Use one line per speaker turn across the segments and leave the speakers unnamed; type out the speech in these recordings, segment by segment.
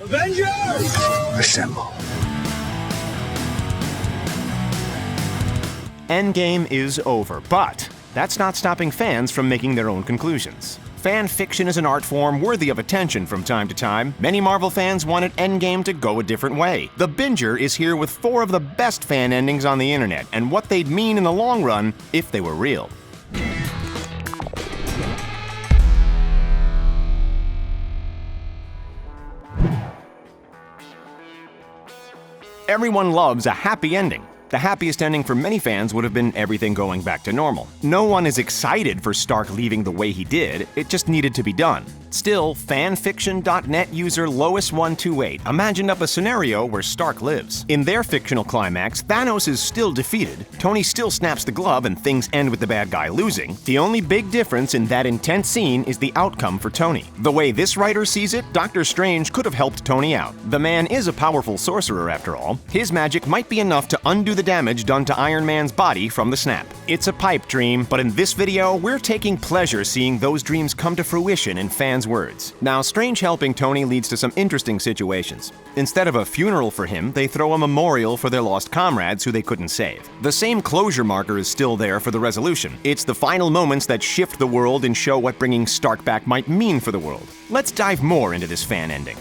Avengers! Assemble.
Endgame is over, but that's not stopping fans from making their own conclusions. Fan fiction is an art form worthy of attention from time to time. Many Marvel fans wanted Endgame to go a different way. The Binger is here with 4 of the best fan endings on the internet and what they'd mean in the long run if they were real. Everyone loves a happy ending. The happiest ending for many fans would have been everything going back to normal. No one is excited for Stark leaving the way he did, it just needed to be done. Still, fanfiction.net user Lois128 imagined up a scenario where Stark lives. In their fictional climax, Thanos is still defeated, Tony still snaps the glove and things end with the bad guy losing. The only big difference in that intense scene is the outcome for Tony. The way this writer sees it, Doctor Strange could have helped Tony out. The man is a powerful sorcerer after all. His magic might be enough to undo the damage done to Iron Man's body from the snap. It's a pipe dream, but in this video, we're taking pleasure seeing those dreams come to fruition in fans' words. Now, Strange helping Tony leads to some interesting situations. Instead of a funeral for him, they throw a memorial for their lost comrades who they couldn't save. The same closure marker is still there for the resolution. It's the final moments that shift the world and show what bringing Stark back might mean for the world. Let's dive more into this fan ending.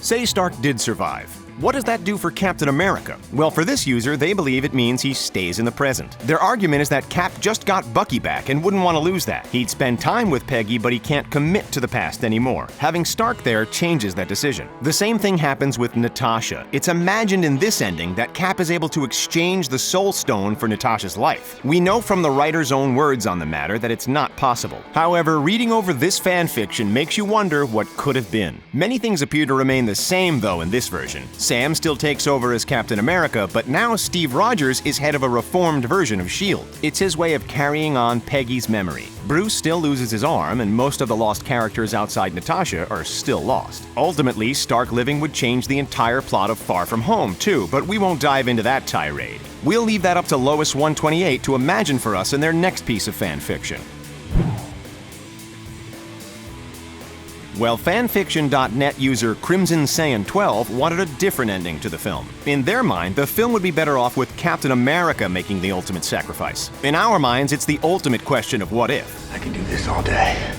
Say Stark did survive. What does that do for Captain America? Well, for this user, they believe it means he stays in the present. Their argument is that Cap just got Bucky back and wouldn't want to lose that. He'd spend time with Peggy, but he can't commit to the past anymore. Having Stark there changes that decision. The same thing happens with Natasha. It's imagined in this ending that Cap is able to exchange the Soul Stone for Natasha's life. We know from the writer's own words on the matter that it's not possible. However, reading over this fan fiction makes you wonder what could have been. Many things appear to remain the same, though, in this version. Sam still takes over as Captain America, but now Steve Rogers is head of a reformed version of S.H.I.E.L.D. It's his way of carrying on Peggy's memory. Bruce still loses his arm, and most of the lost characters outside Natasha are still lost. Ultimately, Stark living would change the entire plot of Far From Home, too, but we won't dive into that tirade. We'll leave that up to Lois128 to imagine for us in their next piece of fan fiction. Well, fanfiction.net user Crimson Saiyan 12 wanted a different ending to the film. In their mind, the film would be better off with Captain America making the ultimate sacrifice. In our minds, it's the ultimate question of what if.
I can do this all day.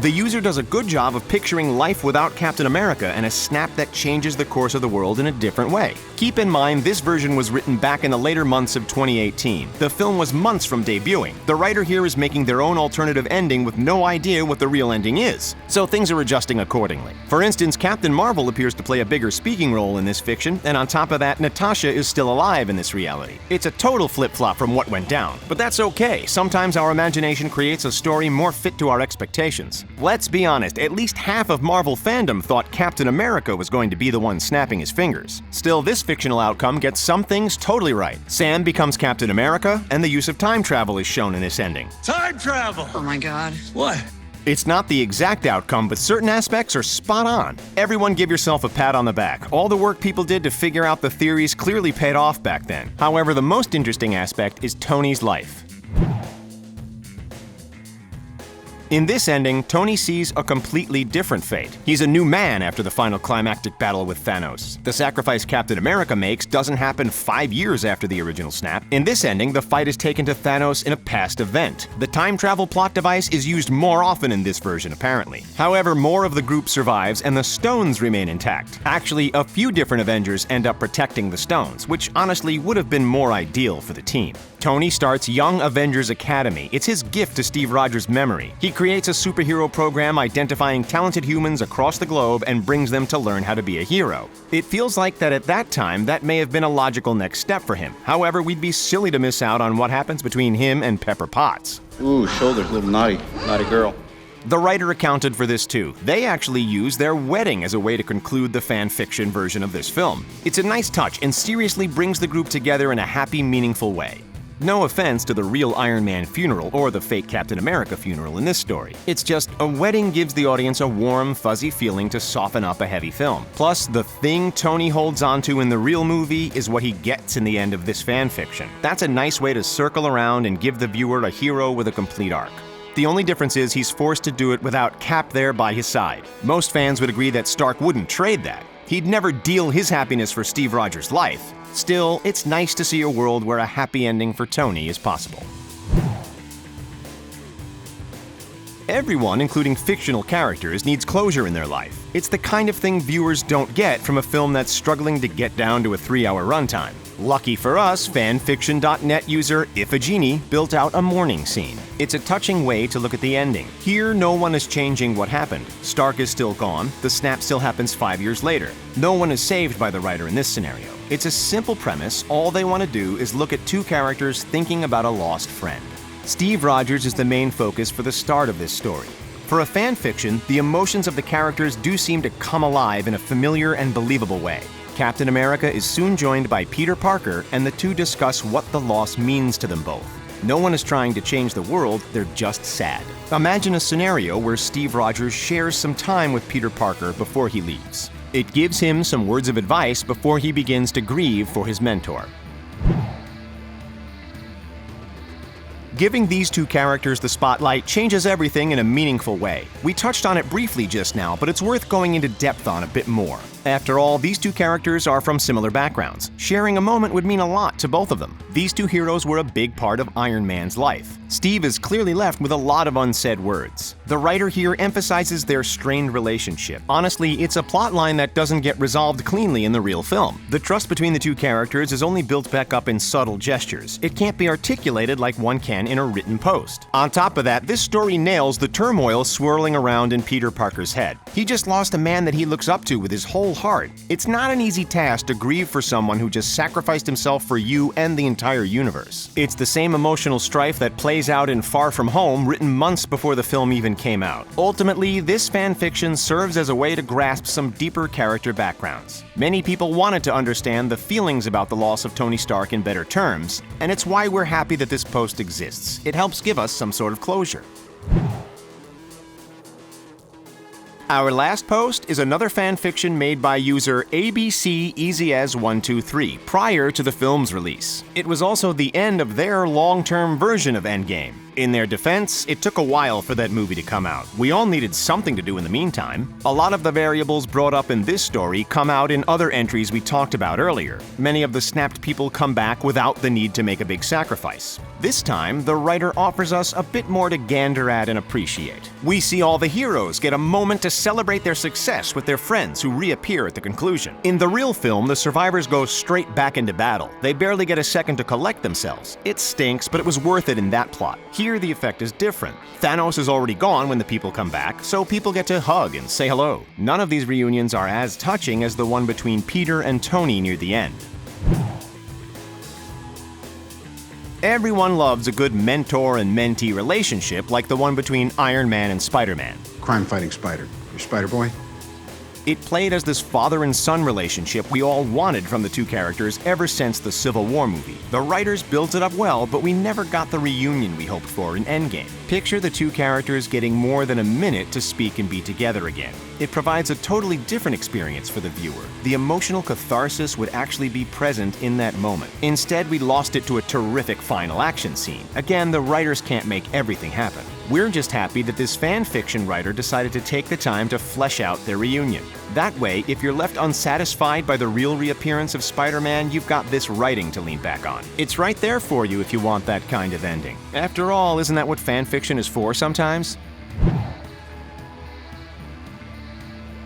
The user does a good job of picturing life without Captain America and a snap that changes the course of the world in a different way. Keep in mind, this version was written back in the later months of 2018. The film was months from debuting. The writer here is making their own alternative ending with no idea what the real ending is, so things are adjusting accordingly. For instance, Captain Marvel appears to play a bigger speaking role in this fiction, and on top of that, Natasha is still alive in this reality. It's a total flip-flop from what went down, but that's okay. Sometimes our imagination creates a story more fit to our expectations. Let's be honest, at least half of Marvel fandom thought Captain America was going to be the one snapping his fingers. Still, this fictional outcome gets some things totally right. Sam becomes Captain America, and the use of time travel is shown in this ending.
Time travel!
Oh my god.
What?
It's not the exact outcome, but certain aspects are spot on. Everyone give yourself a pat on the back. All the work people did to figure out the theories clearly paid off back then. However, the most interesting aspect is Tony's life. In this ending, Tony sees a completely different fate. He's a new man after the final climactic battle with Thanos. The sacrifice Captain America makes doesn't happen 5 years after the original snap. In this ending, the fight is taken to Thanos in a past event. The time travel plot device is used more often in this version, apparently. However, more of the group survives and the stones remain intact. Actually, a few different Avengers end up protecting the stones, which honestly would have been more ideal for the team. Tony starts Young Avengers Academy. It's his gift to Steve Rogers' memory. He creates a superhero program identifying talented humans across the globe and brings them to learn how to be a hero. It feels like that at that time, that may have been a logical next step for him. However, we'd be silly to miss out on what happens between him and Pepper Potts.
Ooh, shoulders, little naughty girl.
The writer accounted for this too. They actually use their wedding as a way to conclude the fan fiction version of this film. It's a nice touch and seriously brings the group together in a happy, meaningful way. No offense to the real Iron Man funeral or the fake Captain America funeral in this story. It's just a wedding gives the audience a warm, fuzzy feeling to soften up a heavy film. Plus, the thing Tony holds onto in the real movie is what he gets in the end of this fan fiction. That's a nice way to circle around and give the viewer a hero with a complete arc. The only difference is he's forced to do it without Cap there by his side. Most fans would agree that Stark wouldn't trade that. He'd never deal his happiness for Steve Rogers' life. Still, it's nice to see a world where a happy ending for Tony is possible. Everyone, including fictional characters, needs closure in their life. It's the kind of thing viewers don't get from a film that's struggling to get down to a 3-hour runtime. Lucky for us, fanfiction.net user Iphigenie built out a mourning scene. It's a touching way to look at the ending. Here, no one is changing what happened. Stark is still gone, the snap still happens 5 years later. No one is saved by the writer in this scenario. It's a simple premise, all they want to do is look at two characters thinking about a lost friend. Steve Rogers is the main focus for the start of this story. For a fanfiction, the emotions of the characters do seem to come alive in a familiar and believable way. Captain America is soon joined by Peter Parker, and the two discuss what the loss means to them both. No one is trying to change the world, they're just sad. Imagine a scenario where Steve Rogers shares some time with Peter Parker before he leaves. It gives him some words of advice before he begins to grieve for his mentor. Giving these two characters the spotlight changes everything in a meaningful way. We touched on it briefly just now, but it's worth going into depth on a bit more. After all, these two characters are from similar backgrounds. Sharing a moment would mean a lot to both of them. These two heroes were a big part of Iron Man's life. Steve is clearly left with a lot of unsaid words. The writer here emphasizes their strained relationship. Honestly, it's a plotline that doesn't get resolved cleanly in the real film. The trust between the two characters is only built back up in subtle gestures. It can't be articulated like one can in a written post. On top of that, this story nails the turmoil swirling around in Peter Parker's head. He just lost a man that he looks up to with his whole heart. It's not an easy task to grieve for someone who just sacrificed himself for you and the entire universe. It's the same emotional strife that plays out in Far From Home, written months before the film even came out. Ultimately, this fanfiction serves as a way to grasp some deeper character backgrounds. Many people wanted to understand the feelings about the loss of Tony Stark in better terms, and it's why we're happy that this post exists. It helps give us some sort of closure. Our last post is another fanfiction made by user ABCEasyAs123 prior to the film's release. It was also the end of their long-term version of Endgame. In their defense, it took a while for that movie to come out. We all needed something to do in the meantime. A lot of the variables brought up in this story come out in other entries we talked about earlier. Many of the snapped people come back without the need to make a big sacrifice. This time, the writer offers us a bit more to gander at and appreciate. We see all the heroes get a moment to celebrate their success with their friends who reappear at the conclusion. In the real film, the survivors go straight back into battle. They barely get a second to collect themselves. It stinks, but it was worth it in that plot. Here, the effect is different. Thanos is already gone when the people come back, so people get to hug and say hello. None of these reunions are as touching as the one between Peter and Tony near the end. Everyone loves a good mentor and mentee relationship like the one between Iron Man and Spider-Man.
Crime-fighting spider. You're Spider-Boy?
It played as this father and son relationship we all wanted from the two characters ever since the Civil War movie. The writers built it up well, but we never got the reunion we hoped for in Endgame. Picture the two characters getting more than a minute to speak and be together again. It provides a totally different experience for the viewer. The emotional catharsis would actually be present in that moment. Instead, we lost it to a terrific final action scene. Again, the writers can't make everything happen. We're just happy that this fan fiction writer decided to take the time to flesh out their reunion. That way, if you're left unsatisfied by the real reappearance of Spider-Man, you've got this writing to lean back on. It's right there for you if you want that kind of ending. After all, isn't that what fan fiction is for sometimes?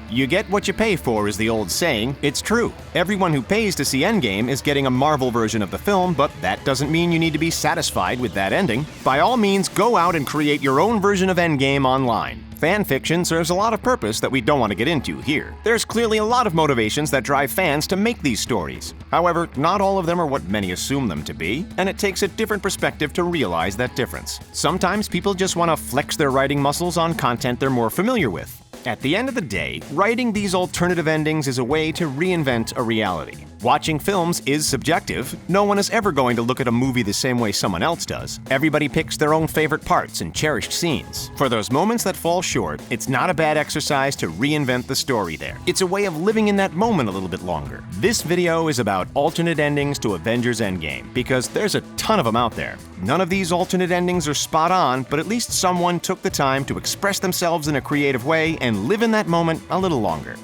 You get what you pay for is the old saying. It's true. Everyone who pays to see Endgame is getting a Marvel version of the film, but that doesn't mean you need to be satisfied with that ending. By all means, go out and create your own version of Endgame online. Fanfiction serves a lot of purpose that we don't want to get into here. There's clearly a lot of motivations that drive fans to make these stories. However, not all of them are what many assume them to be, and it takes a different perspective to realize that difference. Sometimes people just want to flex their writing muscles on content they're more familiar with. At the end of the day, writing these alternative endings is a way to reinvent a reality. Watching films is subjective. No one is ever going to look at a movie the same way someone else does. Everybody picks their own favorite parts and cherished scenes. For those moments that fall short, it's not a bad exercise to reinvent the story there. It's a way of living in that moment a little bit longer. This video is about alternate endings to Avengers Endgame, because there's a ton of them out there. None of these alternate endings are spot on, but at least someone took the time to express themselves in a creative way and live in that moment a little longer.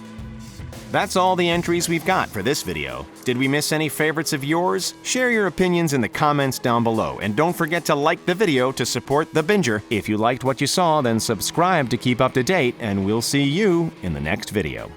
That's all the entries we've got for this video. Did we miss any favorites of yours? Share your opinions in the comments down below, and don't forget to like the video to support The Binger. If you liked what you saw, then subscribe to keep up to date, and we'll see you in the next video.